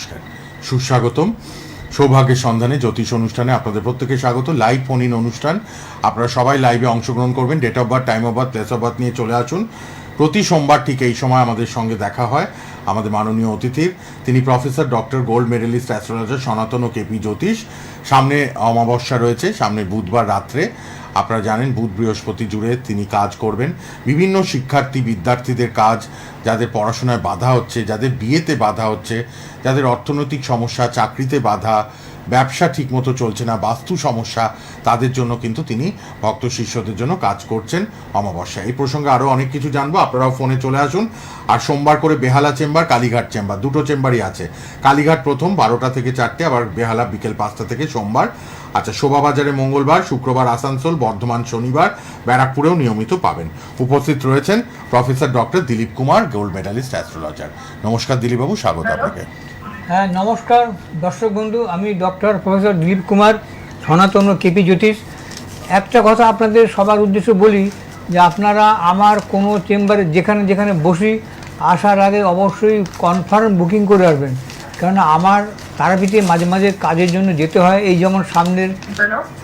নমস্কার, সুস্বাগতম। সৌভাগ্যের সন্ধানে জ্যোতিষ অনুষ্ঠানে আপনাদের প্রত্যেকে স্বাগত। লাইভ ফোন ইন অনুষ্ঠান, আপনারা সবাই লাইভে অংশগ্রহণ করবেন। Date of birth, time of birth, place of birth নিয়ে চলে আসুন। প্রতি সোমবার ঠিক এই সময় আমাদের সঙ্গে দেখা হয় আমাদের মাননীয় অতিথির। তিনি professor doctor gold medalist astrologer Sanatan ও কেপি জ্যোতিষ। সামনে অমাবস্যা রয়েছে, সামনে বুধবার রাত্রে। আপনারা জানেন বুধ বৃহস্পতি জুড়ে তিনি কাজ করবেন। বিভিন্ন বিদ্যার্থীদের কাজ, যাদের পড়াশোনায় বাধা হচ্ছে, যাদের বিয়েতে বাধা হচ্ছে, যাদের অর্থনৈতিক সমস্যা, চাকরিতে বাধা, ব্যবসা ঠিকমতো চলছে না, বাস্তু সমস্যা, তাদের জন্য কিন্তু তিনি ভক্ত শিষ্যদের জন্য কাজ করছেন অমাবস্যা। এই প্রসঙ্গে আরও অনেক কিছু জানবো, আপনারাও ফোনে চলে আসুন। আর সোমবার করে বেহালা চেম্বার, কালীঘাট চেম্বার, দুটো চেম্বারই আছে। কালীঘাট প্রথম 12টা থেকে 4টে, আবার বেহালা বিকেল 5টা থেকে সোমবার। আচ্ছা, শোভাবাজারে মঙ্গলবার, শুক্রবার আসানসোল, বর্ধমান শনিবার, ব্যারাকপুরেও নিয়মিত পাবেন। উপস্থিত রয়েছেন professor doctor Dilip Kumar, gold medallist astrologer. নমস্কার দিলীপবাবু, স্বাগত আপনাকে। হ্যাঁ, নমস্কার দর্শক বন্ধু, আমি ডক্টর প্রফেসর দিলীপ কুমার, সনাতন ও কেপি জ্যোতিষ। একটা কথা আপনাদের সবার উদ্দেশ্যে বলি যে আপনারা আমার কোনো চেম্বারে যেখানে যেখানে বসি, আসার আগে অবশ্যই কনফার্ম বুকিং করে আসবেন। কেননা আমার তারাপীঠে মাঝে মাঝে কাজের জন্য যেতে হয়। এই যেমন সামনের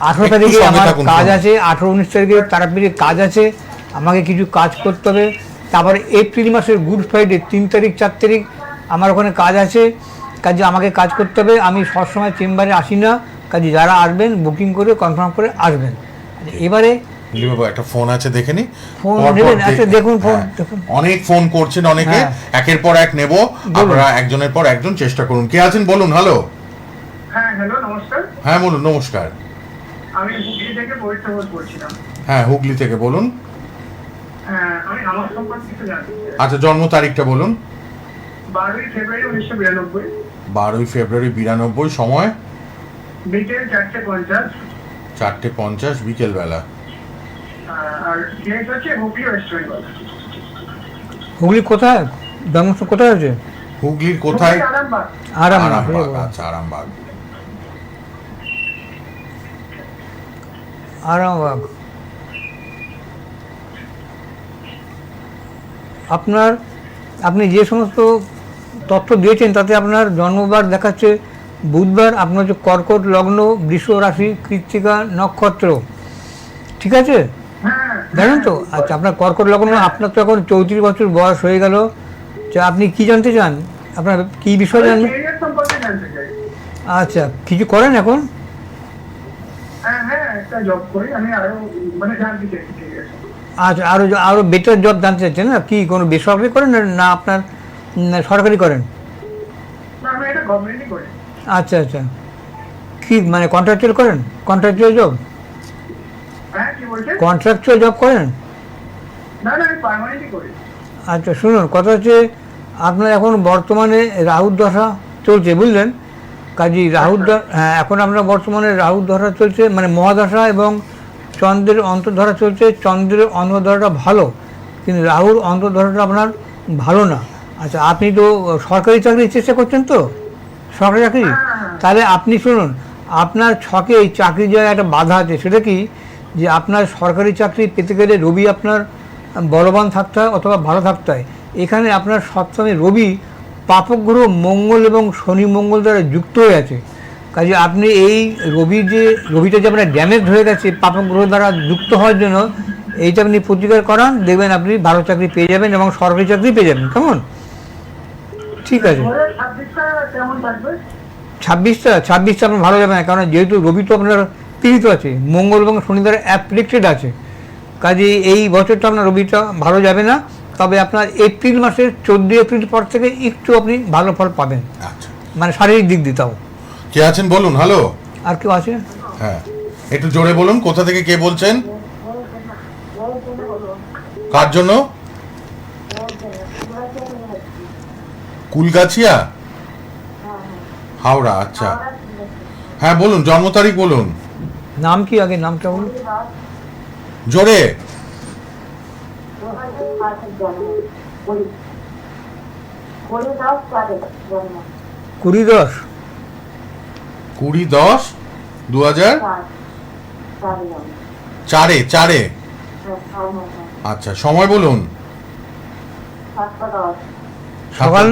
18 তারিখে আমার কাজ আছে, 18-19 তারিখে তারাপীঠে কাজ আছে, আমাকে কিছু কাজ করতে হবে। তারপরে এপ্রিল মাসের গুড ফ্রাইডে 3 তারিখ 4 তারিখ আমার ওখানে কাজ আছে, কাজে আমাকে কাজ করতে হবে। আমি সবসময় চেম্বারে আসি না, কাজে যারা আসবেন বুকিং করে কনফার্ম করে আসবেন। এবারে একটা ফোন আছে, দেখে নি। ফোন নেবেন? আচ্ছা দেখুন, ফোন দেখুন, অনেক ফোন করছেন অনেকে, একের পর এক নেব। আপনারা একজনের পর একজন চেষ্টা করুন। কে আছেন বলুন। হ্যালো। হ্যাঁ, হ্যালো, নমস্কার। হ্যাঁ বলুন। নমস্কার। আমি হুগলি থেকে পবিত্র ঘোষ বলছিলাম। হ্যাঁ, হুগলি থেকে বলুন। আমি আমার সম্পর্কে কিছু জানতে চাই। আচ্ছা, জন্ম তারিখটা বলুন। 12ই ফেব্রুয়ারি 1992। 12ই ফেব্রুয়ারি 92। সময় বিকেল 4:50। 4:50 বিকেল বেলা। আর ডেট হচ্ছে হুগলি ওয়েস্ট বেঙ্গল। হুগলি কোথায়? জন্মস্থান কোথায় আছে? হুগলির কোথায়? আরামবাগ। আরামবাগ। আচ্ছা, আরামবাগ। আরামবাগ। আপনি যে সমস্ত তথ্য দিয়েছেন তাতে আপনার জন্মবার দেখাচ্ছে বুধবার, আপনার হচ্ছে কর্কট লগ্ন, বৃষ রাশি, কৃত্তিকা নক্ষত্র, ঠিক আছে? জানেন তো? আচ্ছা, আপনার কর্কট লগ্ন, আপনার তো এখন 34 বছর বয়স হয়ে গেল। আপনি কি জানতে চান? আপনার কি বিষয় জানবেন? আচ্ছা, কিছু করেন এখন? একটা জব করি আমি, আরো জানতে চাই। আচ্ছা, আরো বেটার জব জানতে চাচ্ছেন না? কি কোনো বেসরকারি করেন না আপনার সরকারি করেন? আচ্ছা আচ্ছা, কি কন্ট্রাকচুয়াল করেন? Contractual job? কন্ট্রাকচুয়াল জব করেন? আচ্ছা, শুনুন, কথা হচ্ছে আপনার এখন বর্তমানে রাহুর দশা চলছে, বুঝলেন? কাজী রাহুর হ্যাঁ, এখন আপনার বর্তমানে রাহুর দশা চলছে, মহাদশা, এবং চন্দ্রের অন্তর্ধরা চলছে। চন্দ্রের অন্তর্ধরাটা ভালো, কিন্তু রাহুর অন্তর্ধরাটা আপনার ভালো না। আচ্ছা, আপনি তো সরকারি চাকরির চেষ্টা করছেন তো? সরকারি চাকরি? তাহলে আপনি শুনুন, আপনার ছকে এই চাকরির জায়গায় একটা বাধা আছে। সেটা কি, যে আপনার সরকারি চাকরি পেতে গেলে রবি আপনার বলবান থাকতে হয় অথবা ভালো থাকতে হয়। এখানে আপনার সপ্তমে রবি পাপগ্রহ মঙ্গল এবং শনি মঙ্গল দ্বারা যুক্ত হয়ে আছে। কাজে আপনি এই রবিটা যে আপনার ড্যামেজ হয়ে গেছে পাপগ্রহ দ্বারা যুক্ত হওয়ার জন্য, এইটা আপনি প্রতিকার করান, দেখবেন আপনি ভালো চাকরি পেয়ে যাবেন এবং সরকারি চাকরি পেয়ে যাবেন। কেমন? ঠিক আছে। 26টা আপনার ভালো যাবে না, কারণ যেহেতু রবি তো আপনার পীড়িত আছে, মঙ্গল এবং শনি দ্বারা অ্যাফ্লিক্টেড আছে। কাজে এই বছরটা আপনার রবিটা ভালো যাবে না। তবে আপনার এপ্রিল মাসের 14 এপ্রিল পর থেকে একটু আপনি ভালো ফল পাবেন। আচ্ছা, শারীরিক দিক দিয়ে। তাও কে আছেন বলুন। হ্যালো। আর কেউ আছে? হ্যাঁ, একটু জোরে বলুন। কোথা থেকে কে বলছেন? কার জন্য? কুলগাছিয়া, হাওড়া। আচ্ছা, হ্যাঁ বলুন, জন্ম তারিখ বলুন। নাম কি? আগে নামটা বলুন জোরে। 20-10-2004। আচ্ছা, সময় বলুন। সকাল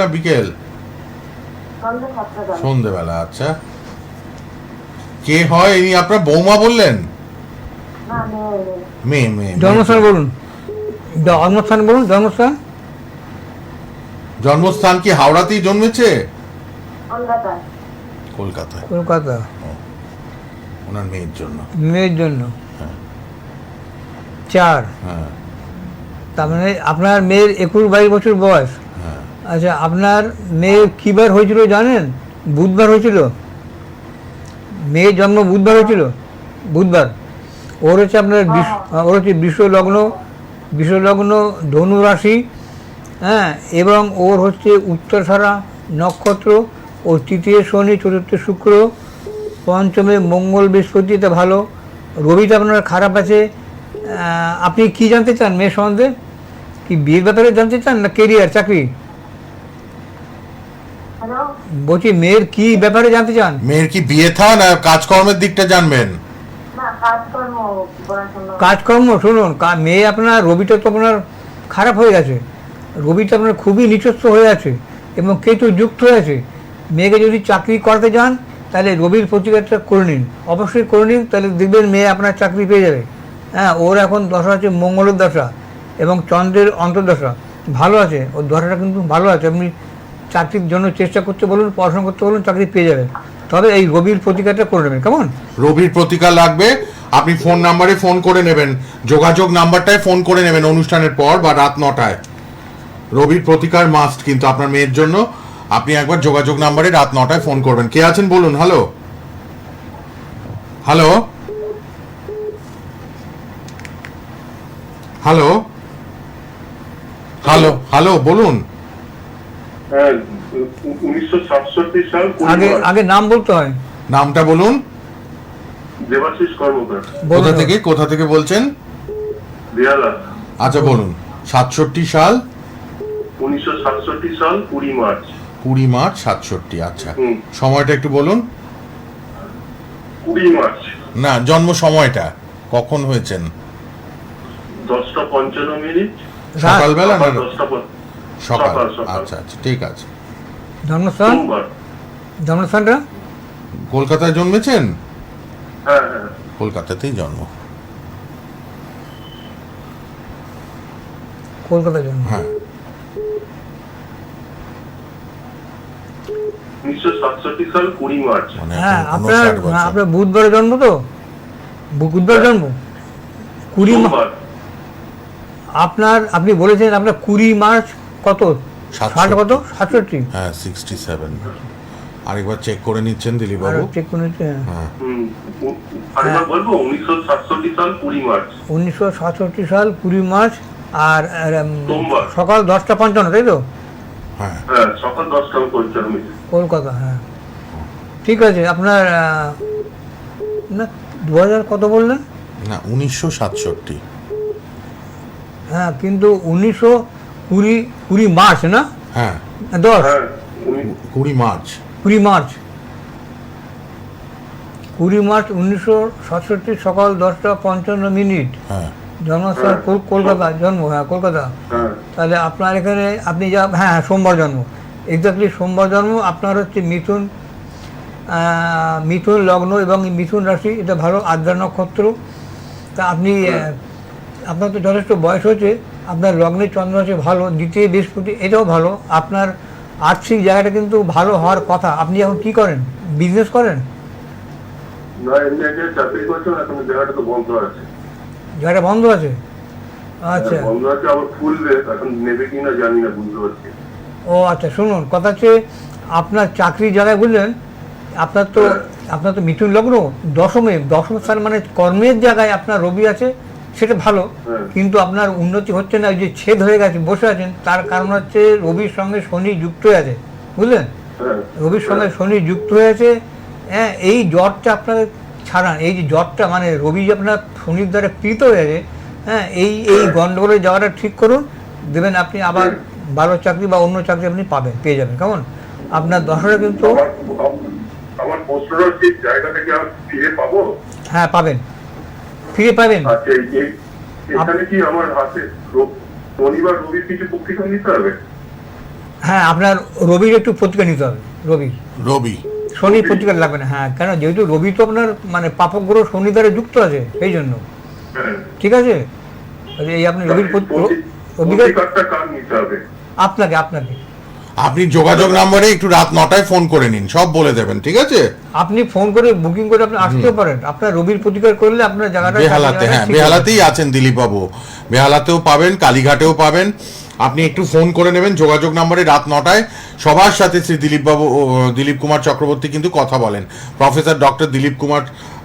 না বিকেল? সন্ধ্যে 7টা বেলা। সন্ধেবেলা, আচ্ছা। কে হয় ইনি আপনার বৌমা বললেন? না, মেয়ে। মেয়ে মেয়ে জন্মস্থান বলুন, জন্মস্থান বলুন, জন্মস্থান। জন্মস্থান কি হাওড়াতেই জন্মেছে? কলকাতায়। কলকাতায়। কলকাতা। ওনার মেয়ের জন্য। মেয়ের জন্য হ্যাঁ। 4। হ্যাঁ তার মানে আপনার মেয়ের 21-22 বছর বয়স। হ্যাঁ। আচ্ছা, আপনার মেয়ের কী বার হয়েছিল জানেন? বুধবার হয়েছিল। মেয়ের জন্ম বুধবার হয়েছিল, বুধবার। ওর হচ্ছে আপনার ওর হচ্ছে বিশ্বলগ্ন ধনু রাশি, হ্যাঁ, এবং ওর হচ্ছে উত্তরসারা নক্ষত্র, ও তৃতীয় শনি, চতুর্থ শুক্র, পঞ্চমে মঙ্গল বৃহস্পতি, এটা ভালো। রবিটা আপনার খারাপ আছে। আপনি কি জানতে চান মেয়ের সম্বন্ধে? কি বিয়ের ব্যাপারে জানতে চান না কেরিয়ার, চাকরি? হ্যালো? বলছি মেয়ের কি ব্যাপারে জানতে চান? মেয়ের কি বিয়ে থা না কাজকর্মের দিকটা জানবেন? না, কাজকর্ম, পড়াশোনা। কাজকর্ম শুনুন, মেয়ে আপনার রবিটা তো আপনার খারাপ হয়ে গেছে। রবিটা আপনার খুবই নিচস্থ হয়ে আছে এবং কেতু যুক্ত হয়ে আছে। মেয়েকে যদি চাকরি করতে যান তাহলে রবির প্রতিকারটা করে নিন, অবশ্যই করে নিন, তাহলে দেখবেন মেয়ে আপনার চাকরি পেয়ে যাবে। হ্যাঁ, ওর এখন দশা আছে মঙ্গলের দশা এবং চন্দ্রের অন্তর্দশা ভালো আছে। ওর দশাটা কিন্তু ভালো আছে। আপনি চাকরির জন্য চেষ্টা করতে বলুন, পড়াশোনা করতে বলুন, চাকরি পেয়ে যাবে। তবে এই রবির প্রতিকারটা করে নেবেন, কেমন? রবির প্রতিকার লাগবে, আপনি ফোন নাম্বারে ফোন করে নেবেন, যোগাযোগ নাম্বারটায় ফোন করে নেবেন অনুষ্ঠানের পর বা রাত 9টায়। রবির প্রতিকার মাস্ট কিন্তু আপনার মেয়ের জন্য। আপনি একবার যোগাযোগ নাম্বারে রাত 9টায় ফোন করবেন। কে আছেন বলুন? Hello hello hello hello hello বলুন। হ্যাঁ, 1967 সাল আগে নাম বলতে হয়। নামটা বলুন। দেবাশিস কর্মকার, কোথা থেকে বলছেন? বেহালা। আচ্ছা বলুন। 67 সাল, 1967 সাল 20 মার্চ। 20 মার্চ 67, আচ্ছা। হুম। সময়টা একটু বলুন। 20 মার্চ না, জন্ম সময়টা কখন হয়েছেন? 10:55। সকালবেলা না 10টা সকাল? সকাল। আচ্ছা আচ্ছা, ঠিক আছে। জন্মস্থান, সোমবার। জন্মস্থানটা কলকাতায় জন্মেছেন? হ্যাঁ হ্যাঁ। কলকাতাতেই জন্ম। কলকাতায় জন্ম। হ্যাঁ। 1967 সাল 20 মার্চ। মানে হ্যাঁ, এখন আপনার 59 বছর। আপনার বুধবারে জন্ম তো? বুধবার জন্ম। 20 সোমবার। আপনি বলেছেন আপনার 20 মার্চ কত? 60 কত? 67? হ্যাঁ, 67। আরেকবার চেক করে নিচ্ছেন দিলীপ আর বাবু? চেক করে নিতে। হ্যাঁ। আরেকবার বলবো, 1967 সাল 20 মার্চ। 1967 সাল 20 মার্চ। আর সোমবার। সকাল 10:55, তাই তো? হ্যাঁ। হ্যাঁ, সকাল 10:55। কলকাতা, হ্যাঁ। ঠিক আছে, আপনার না 2000 কত বললেন? না, 1967। হ্যাঁ, কিন্তু 1920 মার্চ না? হ্যাঁ, 10 হ্যাঁ, 20 মার্চ। 20 মার্চ 20 মার্চ 1967 সকাল 10:55। হ্যাঁ। জন্মস্থান কলকাতা, জন্ম, হ্যাঁ কলকাতা। হ্যাঁ। তাহলে আপনার এখানে আপনি যা, হ্যাঁ সোমবার জন্ম, এক্স্যাক্টলি সোমবার জন্ম। আপনার হচ্ছে মিথুন লগ্ন এবং মিথুন রাশি, এটা ভালো, আদ্রা নক্ষত্র। তা আপনি আপনার তো যথেষ্ট বয়স হয়েছে, আপনার লগ্নে চন্দ্র আছে ভালো, দ্বিতীয় বৃহস্পতি, এটাও ভালো। আপনার আর্থিক জায়গাটা কিন্তু ভালো হওয়ার কথা। আপনি এখন কি করেন? বিজনেস করেন? না, এমনি একটা চাকরি করছেন, এখন জায়গাটা তো বন্ধ আছে। জায়গাটা বন্ধ আছে? আচ্ছা। বন্ধ আছে, আবার খুলবে, এখন নেবে কিনা জানি না, বুঝতে পারছি। ও আচ্ছা, শুনুন, কথা হচ্ছে আপনার চাকরির জায়গায় বুঝলেন, আপনার তো মিথুন লগ্ন, দশম স্থান মানে কর্মের জায়গায় আপনার রবি আছে, সেটা ভালো। কিন্তু আপনার উন্নতি হচ্ছে না, ওই যে ছেদ হয়ে গেছে, বসে আছেন, তার কারণ হচ্ছে রবির সঙ্গে শনি যুক্ত হয়ে আছে, বুঝলেন? রবির সঙ্গে শনি যুক্ত হয়ে আছে। হ্যাঁ, এই জ্বরটা আপনার ছাড়ান, এই যে জ্বরটা মানে রবি যে আপনার শনির দ্বারা পীড়িত হয়ে আছে, হ্যাঁ, এই গন্ডগোলের জায়গাটা ঠিক করুন, দেবেন আপনি আবার ভালো চাকরি বা অন্য চাকরি আপনি পেয়ে যাবেন, কেমন? আপনার দশটা কিন্তু আমার প্রশ্নটা হচ্ছে, জায়গা থেকে আর ফিরে পাবো? হ্যাঁ পাবেন, ফিরে পাবেন। আচ্ছা, এখানে কি আমার হাতে শনিবার রবির কিছু প্রতিকার নিতে হবে? হ্যাঁ, আপনার রবির একটু প্রতিকার নিতে হবে। রবি রবি। শনি প্রতিকার লাগবে না, হ্যাঁ, কেন যেহেতু রবি তো আপনার মানে পাপগ্রহ শনি দ্বারা যুক্ত আছে এই জন্য, হ্যাঁ। ঠিক আছে। এই আপনি রবির রবিকার প্রতিকারটা কার নিতে হবে? আপনাকে আপনাকে আপনি যোগাযোগ নম্বরে একটু রাত 9টায় ফোন করে নিন, সব বলে দেবেন, ঠিক আছে। আপনি ফোন করে বুকিং করে আপনি আসতেও পারেন, আপনার রবির প্রতিকার করলে আপনার জায়গাটা বেহালাতে, হ্যাঁ, ঠিক বেহালাতেই আছেন দিলীপ বাবু, বেহালাতেও পাবেন, কালীঘাটেও পাবেন। আপনি একটু ফোন করে নেবেন যোগাযোগ নম্বরে রাত 9টায়। সবার সাথে শ্রী দিলীপ বাবু দিলীপ কুমার চক্রবর্তী কিন্তু কথা বলেন। প্রফেসর ডক্টর দিলীপ কুমার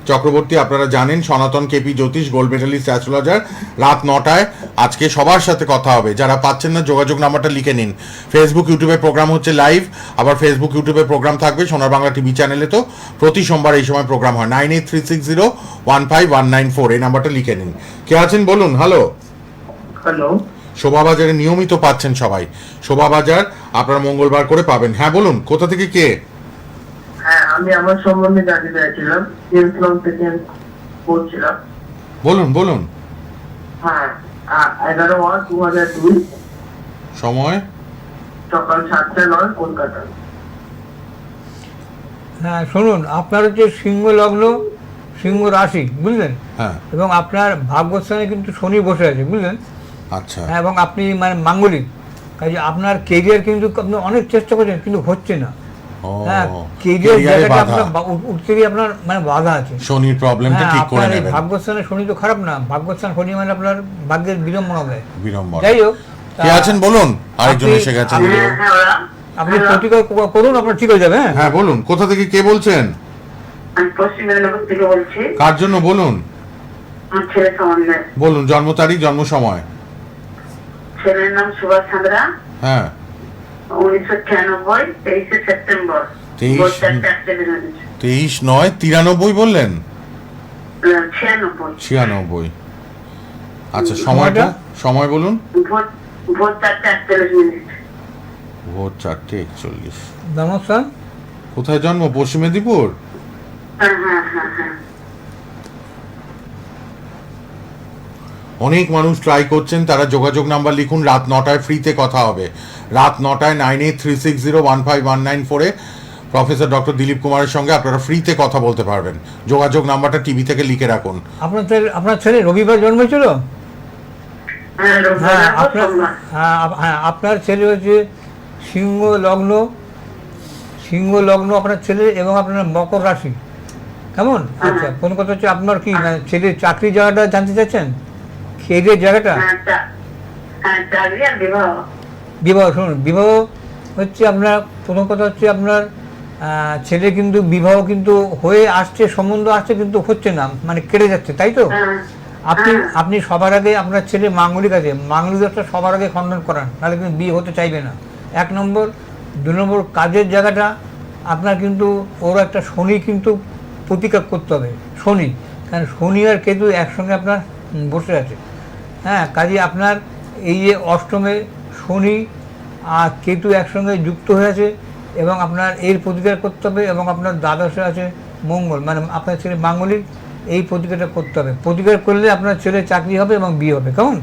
চক্রবর্তী, আপনারা জানেন, সনাতন কেপি জ্যোতিষ, গোল্ড মেডালিস্ট অ্যাস্ট্রোলজার। রাত 9টায় আজকে সবার সাথে কথা হবে। যারা পাচ্ছেন না যোগাযোগ নাম্বারটা লিখে নিন। ফেসবুক ইউটিউবে প্রোগ্রাম হচ্ছে লাইভ, আবার ফেসবুক ইউটিউবে প্রোগ্রাম থাকবে। সোনার বাংলা টিভি চ্যানেলে তো প্রতি সোমবার এই সময় প্রোগ্রাম হয়। 9836015194 এই নাম্বারটা লিখে নিন। কে আছেন বলুন? হ্যালো। হ্যালো, শোভাবাজারে নিয়মিত পাচ্ছেন সবাই, শোভাবাজার আপনারা মঙ্গলবার করে পাবেন। হ্যাঁ বলুন, কোথা থেকে কে? হ্যাঁ আমি আমার সম্বন্ধে জানতে চাইছিলাম, ইসলাম থেকে বলছিলাম। বলুন বলুন। হ্যাঁ 11/1/2002 সময়? সকাল 7:09 কলকাতা। হ্যাঁ শুনুন, আপনার হচ্ছে সিংহ লগ্ন, সিংহ রাশি, বুঝলেন, হ্যাঁ। এবং আপনার ভাগ্যস্থানে কিন্তু শনি বসে আছে, বুঝলেন। আচ্ছা। হ্যাঁ, এবং আপনি মানে মাঙ্গলিক, কাজে আপনার কেরিয়ার কিন্তু আপনি অনেক চেষ্টা করছেন কিন্তু হচ্ছে না। ও, হ্যাঁ, কেরিয়ার career-এ জায়গাটা বাধা। আপনার উঠতে গিয়ে আপনার মানে বাধা আছে। শনির প্রবলেমটা হ্যাঁ, ঠিক করে আপনার এই নেবেন। ভাগ্যস্থানে শনি তো খারাপ না, ভাগ্যস্থান শনি মানে আপনার ভাগ্যের বিড়ম্বনা দেয়। বিড়ম্বনা। যাই হোক, কে আছেন বলুন? আরেকজন আপনি- এসে গেছেন। আপনি- আপনি প্রতিকার করুন, আপনার ঠিক হয়ে যাবে। হ্যাঁ, হ্যাঁ বলুন, কোথা থেকে কে বলছেন? আমি পশ্চিম মেদিনীপুর থেকে বলছি, কার জন্য বলুন? আমার ছেলে সম্বন্ধে। বলুন জন্ম তারিখ, জন্ম সময়। ছেলের নাম সুভাষ চান্দ্রা, হ্যাঁ। 1996, 23শে সেপ্টেম্বর। 23 ভোর 4:48। 23/9/93 বললেন? 96। 96। আচ্ছা, সময়টা? সময় বলুন। ভোর 4:48। ভোর 4:41। জন্মস্থান কোথায় জন্ম? পশ্চিম মেদিনীপুর। হ্যাঁ হ্যাঁ হ্যাঁ হ্যাঁ। অনেক মানুষ ট্রাই করছেন, তারা যোগাযোগ নাম্বার লিখুন। রাত 9টায় ফ্রিতে কথা হবে। রাত 9টায় 9836015194-এ প্রফেসর ডক্টর দিলীপ কুমারের সঙ্গে আপনারা ফ্রিতে কথা বলতে পারবেন। যোগাযোগ নাম্বারটা টিভি থেকে লিখে রাখুন। আপনার ছেলে রবিবার জন্মেছিল? হ্যাঁ, রবিবার হ্যাঁ, আর আপনার সোমবার। হ্যাঁ আপনার ছেলে হচ্ছে সিংহ লগ্ন, সিংহ লগ্ন আপনার ছেলে, এবং আপনার মকর রাশি, কেমন? আচ্ছা, কোন কথা হচ্ছে আপনার কি মানে ছেলের চাকরি জায়গাটা জানতে চাচ্ছেন, কেরিয়ার জায়গাটা? হ্যাঁ, চাকরি আর বিবাহ। বিবাহ, শুনুন, বিবাহ হচ্ছে আপনার প্রথম কথা হচ্ছে আপনার ছেলে কিন্তু বিবাহ কিন্তু হয়ে আসছে, সম্বন্ধ আসছে কিন্তু হচ্ছে না, মানে কেটে যাচ্ছে, তাই তো? হ্যাঁ, আপনি সবার আগে আপনার ছেলে মাঙ্গলিক আছে, মাঙ্গলিক দোষটা সবার আগে খণ্ডন করান, নাহলে কিন্তু বিয়ে হতে চাইবে না। 1 নম্বর। 2 নম্বর, কাজের জায়গাটা আপনার কিন্তু ওর একটা শনি কিন্তু প্রতিকার করতে হবে, শনি, কারণ শনি আর কেতু একসঙ্গে আপনার বসে আছে। হ্যাঁ, কাজে আপনার এই যে অষ্টমে শনি আর কেতু একসঙ্গে যুক্ত হয়ে আছে, এবং আপনার এর প্রতিকার করতে হবে, এবং আপনার দ্বাদশে আছে মঙ্গল, মানে আপনার ছেলে মাঙ্গলিক, এই প্রতিকারটা করতে হবে। প্রতিকার করলে আপনার ছেলে চাকরি হবে এবং বিয়ে হবে, কেমন?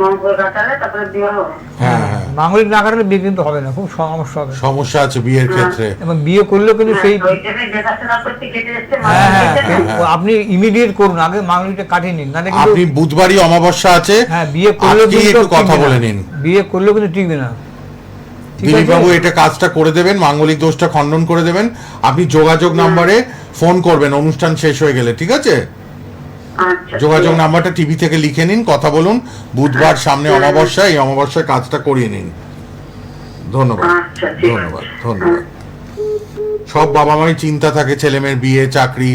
মঙ্গল কাটালে তারপরে বিবাহ। হ্যাঁ হ্যাঁ, মাঙ্গলিক না কাটলে বিয়ে কিন্তু হবে না, খুব সমস্যা হবে, সমস্যা আছে বিয়ের ক্ষেত্রে। এবং বিয়ে করলেও কিন্তু সেই ওই জন্য দেখাশোনা করতে কেটে যাচ্ছে, হ্যাঁ মাঝে হ্যাঁ, মাঝে। আপনি ইমিডিয়েট করুন, আগে মাঙ্গলিকটা কাটিয়ে নিন, নাহলে কিন্তু আপনি বুধবারই অমাবস্যা আছে, হ্যাঁ বিয়ে করলেও আজকেই কিন্তু একটু কথা টিকবে বলে না। নিন। বিয়ে করলেও কিন্তু টিকবে না, ঠিক দিলীপ আছে? বাবু এটা কাজটা করে দেবেন, মাঙ্গলিক দোষটা খণ্ডন করে দেবেন। আপনি যোগাযোগ নাম্বারে ফোন করবেন অনুষ্ঠান শেষ হয়ে গেলে, ঠিক আছে? আচ্ছা, যোগাযোগ নাম্বারটা টিভি থেকে লিখে নিন, কথা বলুন। বুধবার সামনে অমাবস্যা, এই অমাবস্যায় কাজটা করিয়ে নিন। ধন্যবাদ, আচ্ছা, ঠিক আছে। ধন্যবাদ, ধন্যবাদ। সব বাবা মাই চিন্তা থাকে ছেলে মেয়ের বিয়ে, চাকরি,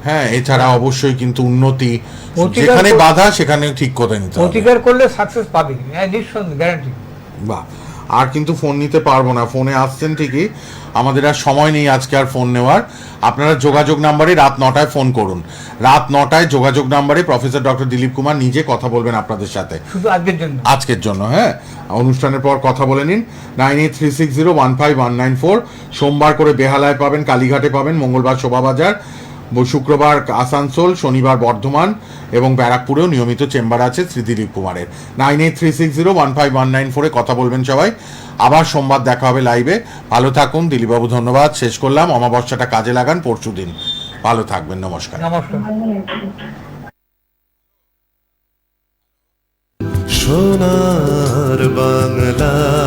হ্যাঁ, এছাড়া অবশ্যই কিন্তু উন্নতি, প্রতিকার যেখানে বাধা সেখানে ঠিক করে নিতে হবে। প্রতিকার করলে সাকসেস পাবে, নিঃসন্দেহে, গ্যারান্টি। বাহ, আর কিন্তু ফোন নিতে পারবো না। ফোনে আসছেন ঠিকই, আমাদের আর সময় নেই আজকে আর ফোন নেওয়ার। আপনারা যোগাযোগ নাম্বারে রাত 9টায় ফোন করুন। রাত 9টায় যোগাযোগ নাম্বারে প্রফেসর ডক্টর দিলীপ কুমার নিজে কথা বলবেন আপনাদের সাথে, শুধু আজকের জন্য। আজকের জন্য। হ্যাঁ, অনুষ্ঠানের পর কথা বলে নিন। 9836015194। সোমবার করে বেহালায় পাবেন, কালীঘাটে পাবেন, মঙ্গলবার শোভাবাজার, শুক্রবার আসানসোল, শনিবার বর্ধমান এবং ব্যারাকপুরেও নিয়মিত চেম্বার আছে শ্রী দিলীপ কুমারের। 9836015194 কথা বলবেন সবাই। আবার সোমবার দেখা হবে লাইভে। ভালো থাকুন দিলীপবাবু, ধন্যবাদ। শেষ করলাম, অমাবস্যাটা কাজে লাগান পরশুদিন। ভালো থাকবেন, নমস্কার। নমস্কার। সোনার বাংলা।